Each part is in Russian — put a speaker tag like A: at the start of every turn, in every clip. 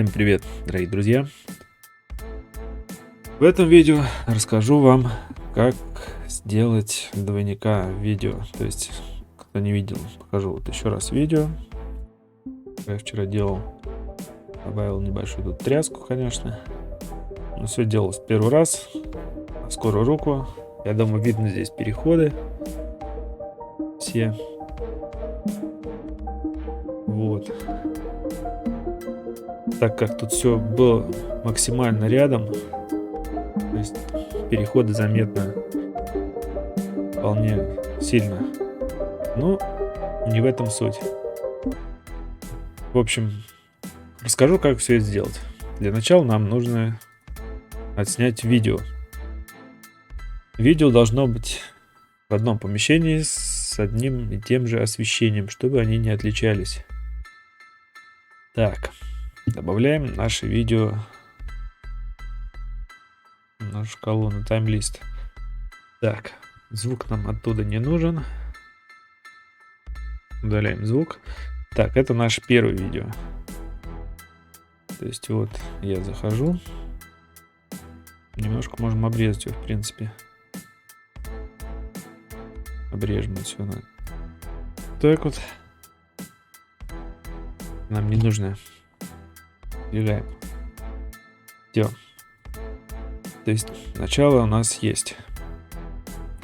A: Всем привет, дорогие друзья! В этом видео расскажу вам, как сделать двойника видео. То есть, кто не видел, покажу вот еще раз видео. Я вчера делал, добавил небольшую тут тряску, конечно. Но все делалось первый раз, на скорую руку. Я думаю, видно здесь переходы все. Вот. Так как тут все было максимально рядом, то есть переходы заметно вполне сильно. Но не в этом суть. В общем, расскажу, как все это сделать. Для начала нам нужно отснять видео. Видео должно быть в одном помещении с одним и тем же освещением, чтобы они не отличались. Так, добавляем наше видео на шкалу, на таймлист. Так, звук нам оттуда не нужен. Удаляем звук. Так, это наше первое видео. То есть вот я захожу. Немножко можем обрезать его, в принципе. Обрежем отсюда. Так вот. Нам не нужно. Двигаем. Все. То есть начало у нас есть.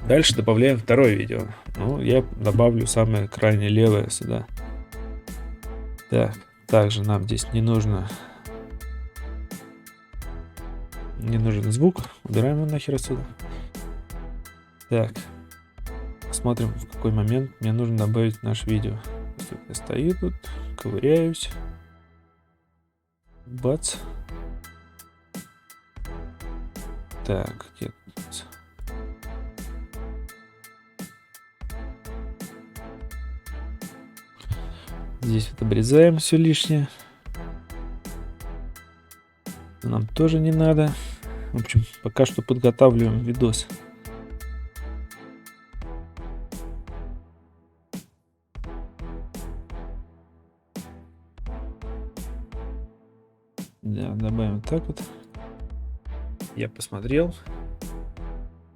A: Дальше добавляем второе видео. Ну, я добавлю самое крайне левое сюда. Так, также нам здесь не нужен звук. Убираем его нахер отсюда. Так. Посмотрим, в какой момент мне нужно добавить наше видео. Я стою тут, ковыряюсь. Бац. Так, где тут? Здесь вот обрезаем все лишнее. Нам тоже не надо. В общем, пока что подготавливаем видос. Да, добавим так вот. Я посмотрел,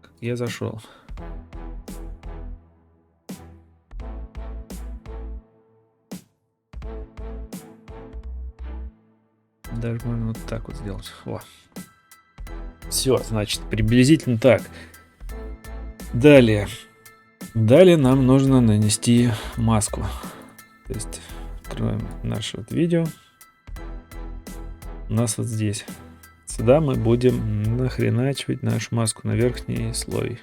A: как я зашел. Даже можно вот так вот сделать. О. Все, значит, приблизительно так. Далее нам нужно нанести маску. То есть открываем наше вот видео. У нас вот здесь. Сюда мы будем нахреначивать нашу маску на верхний слой.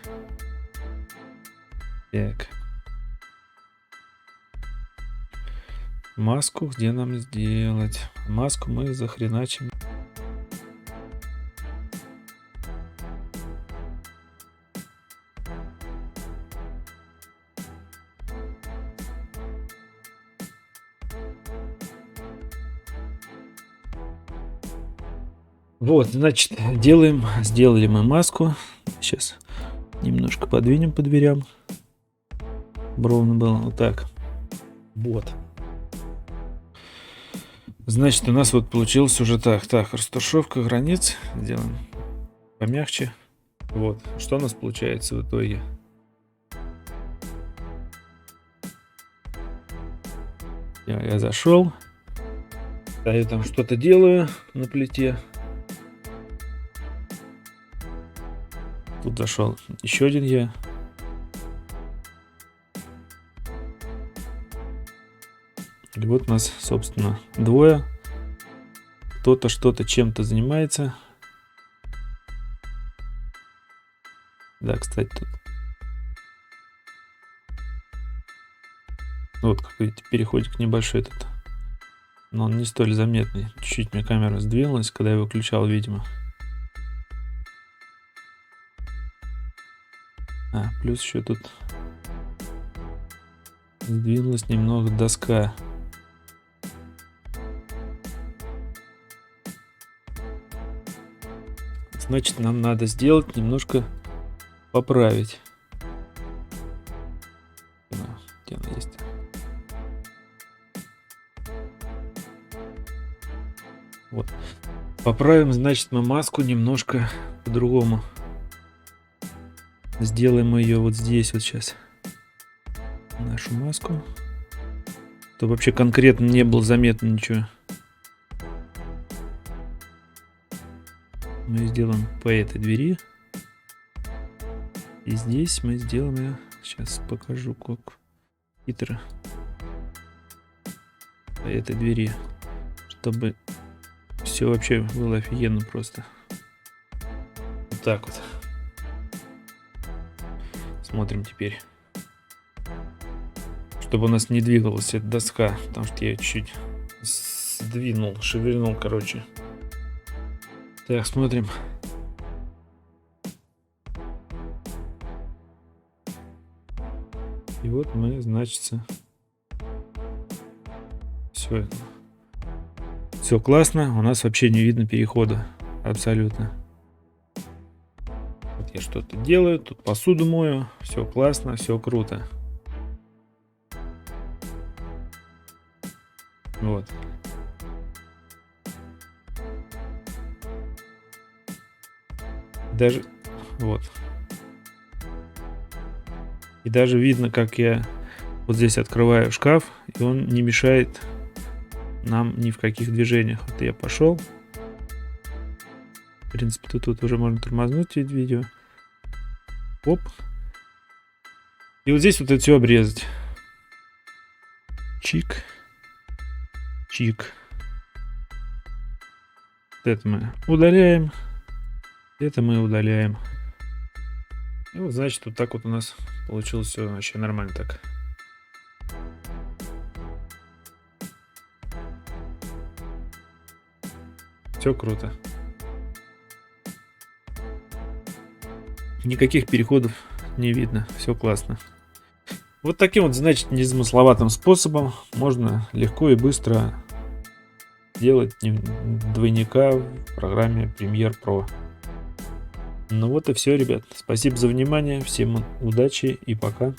A: Так. Маску где нам сделать? Маску мы захреначим. Вот, значит, сделали мы маску. Сейчас немножко подвинем по дверям. Ровно было вот так. Вот. Значит, у нас вот получилось уже так. Так, растушевка границ. Сделаем помягче. Вот. Что у нас получается в итоге? Я зашел. Я там что-то делаю на плите. Тут зашел еще один я. И вот нас, собственно, двое. Кто-то что-то чем-то занимается. Да, кстати, тут. Вот, как видите, переходик небольшой этот. Но он не столь заметный. Чуть-чуть мне камера сдвинулась, когда я выключал, видимо. Плюс еще тут сдвинулась немного доска. Значит, нам надо сделать немножко поправить. Где она есть? Вот. Поправим, значит, мы маску немножко по-другому. Сделаем ее вот здесь вот сейчас. Нашу маску. Чтобы вообще конкретно не было заметно ничего. Мы сделаем по этой двери. И здесь мы сделаем ее. Сейчас покажу, как хитро. По этой двери. Чтобы все вообще было офигенно просто. Вот так вот. Смотрим теперь. Чтобы у нас не двигалась эта доска. Потому что я ее чуть сдвинул, шевельнул, короче. Так, смотрим. И вот мы, значит, все классно. У нас вообще не видно перехода. Абсолютно. Вот я что-то делаю, тут посуду мою. Все классно, все круто. Вот. Даже вот. И даже видно, как я вот здесь открываю шкаф, и он не мешает нам ни в каких движениях. Вот я пошел. В принципе, тут уже можно тормознуть видео. Оп. И вот здесь вот это все обрезать. Чик. Чик. Вот это мы удаляем. Это мы удаляем. И вот, значит, вот так вот у нас получилось все вообще нормально так. Все круто. Никаких переходов не видно. Все классно. Вот таким вот, значит, незамысловатым способом можно легко и быстро делать двойника в программе Premiere Pro. Ну вот и все, ребят. Спасибо за внимание. Всем удачи и пока.